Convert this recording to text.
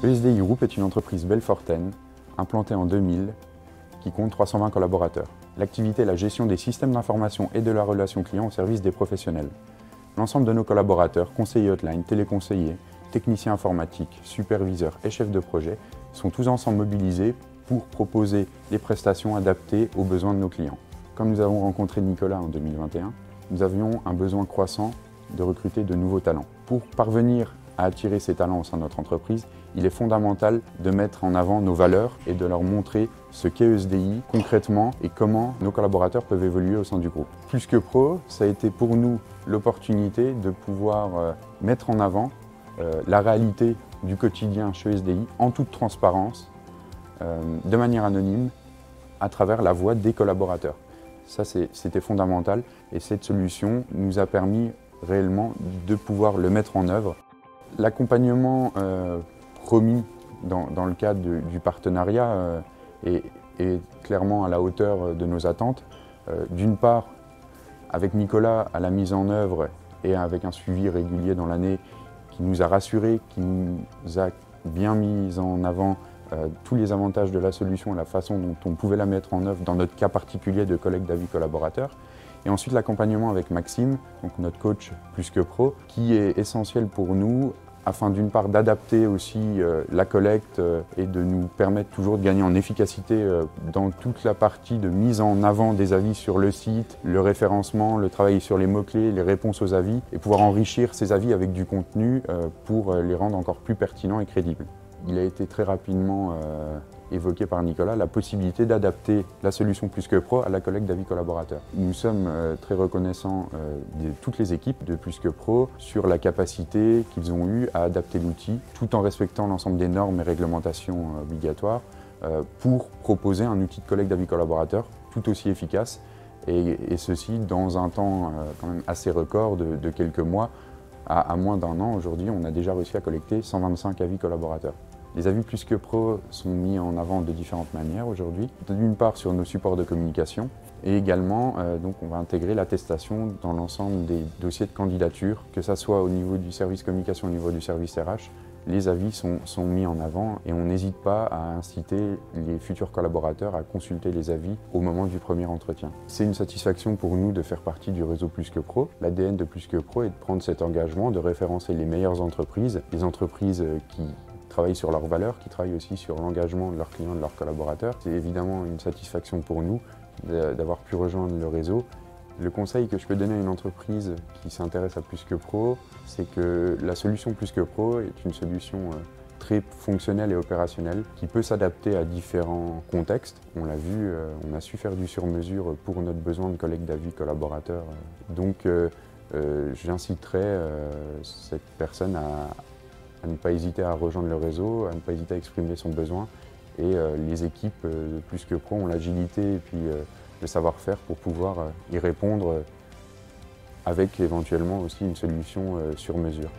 ESDI Group est une entreprise belfortaine, implantée en 2000, qui compte 320 collaborateurs. L'activité est la gestion des systèmes d'information et de la relation client au service des professionnels. L'ensemble de nos collaborateurs, conseillers hotline, téléconseillers, techniciens informatiques, superviseurs et chefs de projet sont tous ensemble mobilisés pour proposer des prestations adaptées aux besoins de nos clients. Quand nous avons rencontré Nicolas en 2021, nous avions un besoin croissant de recruter de nouveaux talents. Pour parvenir à attirer ces talents au sein de notre entreprise, il est fondamental de mettre en avant nos valeurs et de leur montrer ce qu'est ESDI concrètement et comment nos collaborateurs peuvent évoluer au sein du groupe. Plus que pro, ça a été pour nous l'opportunité de pouvoir mettre en avant la réalité du quotidien chez ESDI en toute transparence, de manière anonyme, à travers la voix des collaborateurs. Ça, c'était fondamental et cette solution nous a permis réellement de pouvoir le mettre en œuvre. L'accompagnement promis dans le cadre du partenariat est clairement à la hauteur de nos attentes. D'une part, avec Nicolas, à la mise en œuvre et avec un suivi régulier dans l'année qui nous a rassurés, qui nous a bien mis en avant tous les avantages de la solution et la façon dont on pouvait la mettre en œuvre dans notre cas particulier de collègue d'avis collaborateur. Et ensuite l'accompagnement avec Maxime, donc notre coach plus que pro, qui est essentiel pour nous afin d'une part d'adapter aussi la collecte et de nous permettre toujours de gagner en efficacité dans toute la partie de mise en avant des avis sur le site, le référencement, le travail sur les mots-clés, les réponses aux avis et pouvoir enrichir ces avis avec du contenu pour les rendre encore plus pertinents et crédibles. Il a été très rapidement évoqué par Nicolas la possibilité d'adapter la solution Plus que Pro à la collecte d'avis collaborateurs. Nous sommes très reconnaissants de toutes les équipes de Plus que Pro sur la capacité qu'ils ont eue à adapter l'outil tout en respectant l'ensemble des normes et réglementations obligatoires pour proposer un outil de collecte d'avis collaborateurs tout aussi efficace et ceci dans un temps quand même assez record de quelques mois. À moins d'un an, aujourd'hui, on a déjà réussi à collecter 125 avis collaborateurs. Les avis Plus que Pro sont mis en avant de différentes manières aujourd'hui. D'une part sur nos supports de communication et également donc on va intégrer l'attestation dans l'ensemble des dossiers de candidature, que ce soit au niveau du service communication, au niveau du service RH. Les avis sont mis en avant et on n'hésite pas à inciter les futurs collaborateurs à consulter les avis au moment du premier entretien. C'est une satisfaction pour nous de faire partie du réseau Plus que Pro. L'ADN de Plus que Pro est de prendre cet engagement, de référencer les meilleures entreprises, les entreprises qui travaillent sur leurs valeurs, qui travaillent aussi sur l'engagement de leurs clients, de leurs collaborateurs. C'est évidemment une satisfaction pour nous d'avoir pu rejoindre le réseau. Le conseil que je peux donner à une entreprise qui s'intéresse à Plus que Pro, c'est que la solution Plus que Pro est une solution très fonctionnelle et opérationnelle qui peut s'adapter à différents contextes. On l'a vu, on a su faire du sur-mesure pour notre besoin de collecte d'avis collaborateurs. Donc j'inciterai cette personne à ne pas hésiter à rejoindre le réseau, à ne pas hésiter à exprimer son besoin. Et les équipes de Plus que Pro ont l'agilité et puis le savoir-faire pour pouvoir y répondre avec éventuellement aussi une solution sur mesure.